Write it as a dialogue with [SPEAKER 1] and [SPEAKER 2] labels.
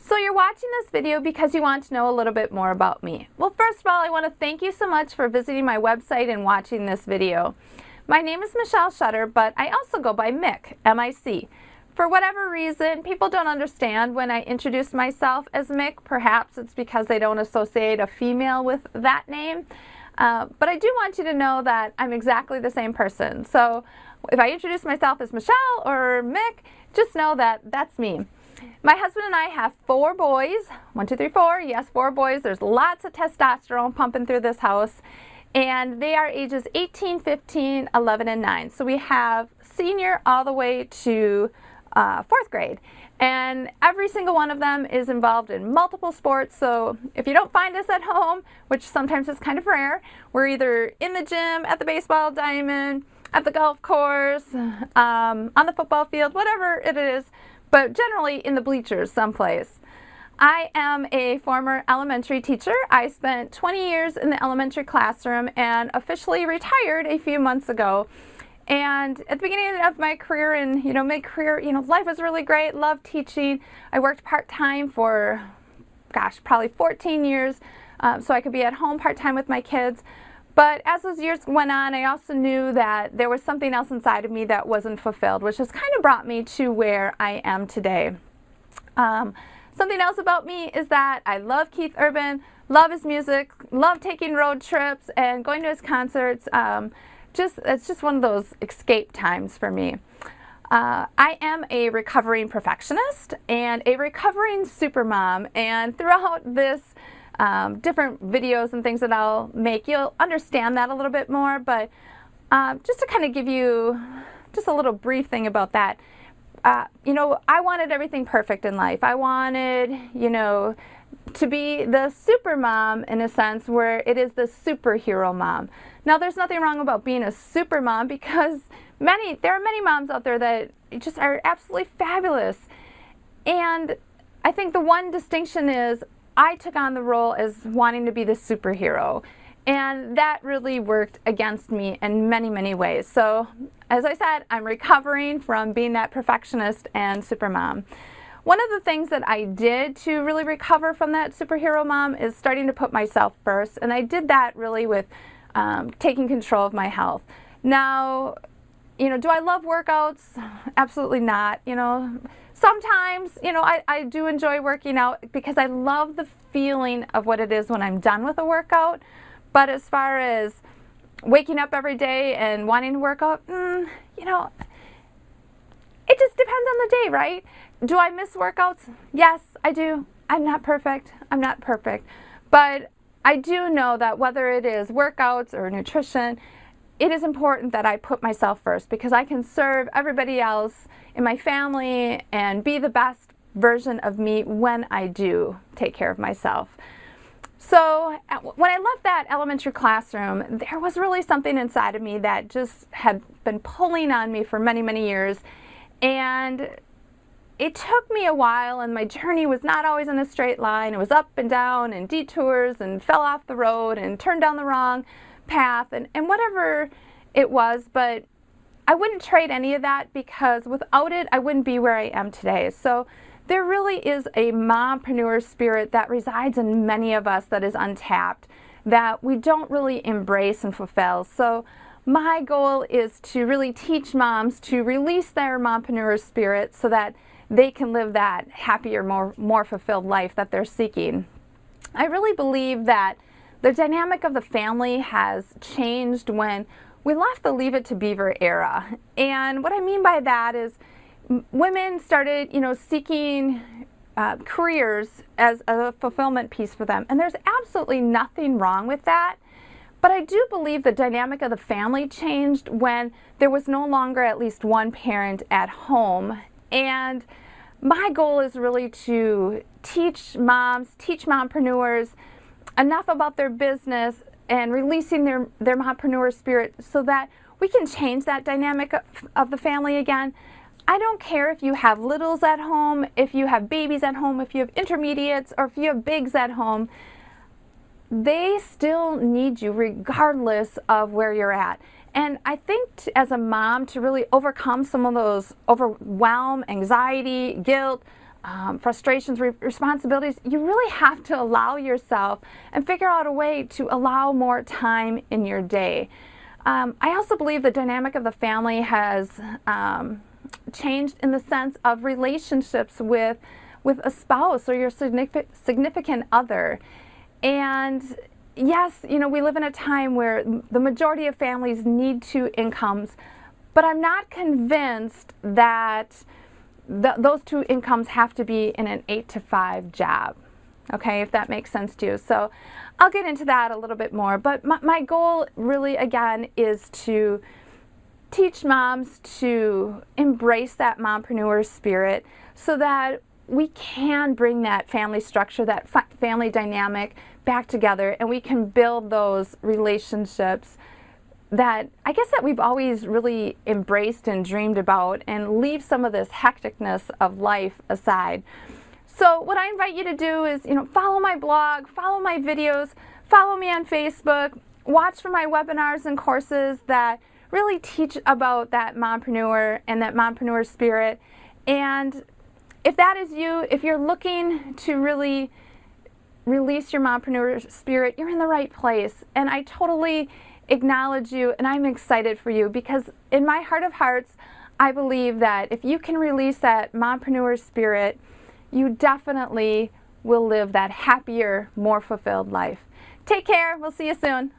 [SPEAKER 1] So you're watching this video because you want to know a little bit more about me. Well, first of all, I want to thank you so much for visiting my website and watching this video. My name is Michelle Shutter, but I also go by Mick, M-I-C. For whatever reason, people don't understand when I introduce myself as Mick. Perhaps it's because they don't associate a female with that name. But I do want you to know that I'm exactly the same person. So if I introduce myself as Michelle or Mick, just know that that's me. My husband and I have 4 boys. 1, 2, 3, 4. Yes, 4 boys. There's lots of testosterone pumping through this house. And they are ages 18, 15, 11, and 9. So we have senior all the way to 4th grade. And every single one of them is involved in multiple sports. So if you don't find us at home, which sometimes is kind of rare, we're either in the gym, at the baseball diamond, at the golf course, on the football field, whatever it is, but generally in the bleachers someplace. I am a former elementary teacher. I spent 20 years in the elementary classroom and officially retired a few months ago. And at the beginning of my career and mid-career, life was really great. Loved teaching. I worked part-time for, probably 14 years, so I could be at home part-time with my kids. But as those years went on, I also knew that there was something else inside of me that wasn't fulfilled, which has kind of brought me to where I am today. Something else about me is that I love Keith Urban, love his music, love taking road trips and going to his concerts. It's just one of those escape times for me. I am a recovering perfectionist and a recovering supermom, and throughout this different videos and things that I'll make, you'll understand that a little bit more. But just to kind of give you just a little brief thing about that, I wanted everything perfect in life. I wanted, to be the super mom in a sense where it is the superhero mom. Now, there's nothing wrong about being a super mom because there are many moms out there that just are absolutely fabulous. And I think the one distinction is I took on the role as wanting to be the superhero. And that really worked against me in many, many ways. So, as I said, I'm recovering from being that perfectionist and supermom. One of the things that I did to really recover from that superhero mom is starting to put myself first. And I did that really with taking control of my health. Now, do I love workouts? Absolutely not. Sometimes, I do enjoy working out because I love the feeling of what it is when I'm done with a workout. But as far as waking up every day and wanting to work out, it just depends on the day, right? Do I miss workouts? Yes, I do. I'm not perfect. But I do know that whether it is workouts or nutrition, it is important that I put myself first because I can serve everybody else in my family and be the best version of me when I do take care of myself. So when I left that elementary classroom, there was really something inside of me that just had been pulling on me for many, many years. And it took me a while, and my journey was not always in a straight line. It was up and down and detours and fell off the road and turned down the wrong path and whatever it was. But I wouldn't trade any of that because without it, I wouldn't be where I am today. So there really is a mompreneur spirit that resides in many of us that is untapped, that we don't really embrace and fulfill. So my goal is to really teach moms to release their mompreneur spirit so that they can live that happier, more fulfilled life that they're seeking. I really believe that the dynamic of the family has changed when we left the Leave It to Beaver era. And what I mean by that is women started, seeking careers as a fulfillment piece for them. And there's absolutely nothing wrong with that. But I do believe the dynamic of the family changed when there was no longer at least one parent at home. And my goal is really to teach mompreneurs enough about their business and releasing their mompreneur spirit so that we can change that dynamic of the family again. I don't care if you have littles at home, if you have babies at home, if you have intermediates, or if you have bigs at home. They still need you regardless of where you're at. And I think as a mom, to really overcome some of those overwhelm, anxiety, guilt, frustrations, responsibilities, you really have to allow yourself and figure out a way to allow more time in your day. I also believe the dynamic of the family has changed in the sense of relationships with a spouse or your significant other. And yes, you know, we live in a time where the majority of families need two incomes, but I'm not convinced that those two incomes have to be in an 8 to 5 job. Okay, if that makes sense to you. So I'll get into that a little bit more, but my goal really, again, is to teach moms to embrace that mompreneur spirit so that we can bring that family structure, that family dynamic back together, and we can build those relationships that I guess that we've always really embraced and dreamed about, and leave some of this hecticness of life aside. So what I invite you to do is, you know, follow my blog, follow my videos, follow me on Facebook, watch for my webinars and courses that really teach about that mompreneur and that mompreneur spirit. And if that is you, if you're looking to really release your mompreneur spirit, you're in the right place. And I totally acknowledge you, and I'm excited for you, because in my heart of hearts, I believe that if you can release that mompreneur spirit, you definitely will live that happier, more fulfilled life. Take care. We'll see you soon.